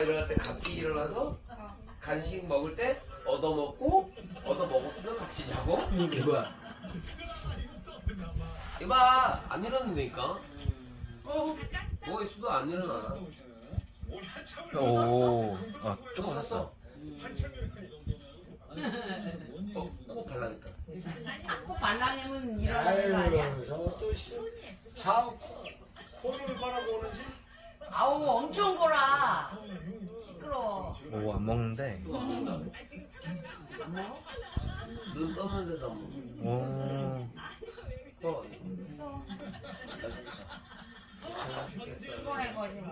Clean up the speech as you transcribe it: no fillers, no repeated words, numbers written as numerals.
일어날 때 같이 일어나서 간식 먹을 때 얻어먹고 얻어먹었으면 같이 자고 이거야. 이봐 안 일어난다니까. 뭐가 있어도 안 일어나. 오, 아, 조금 샀어. 샀어. 코 발라야겠다. 코 발랑이면 일어나는 거 아니야? 저또 차 코를 바라고 오는지. 아우 엄청 거라. 시끄러워. 오, 안 먹는데. 안 먹어? 눈 떴는데도 안 먹어. 오, 나 진짜. 피곤해가지고.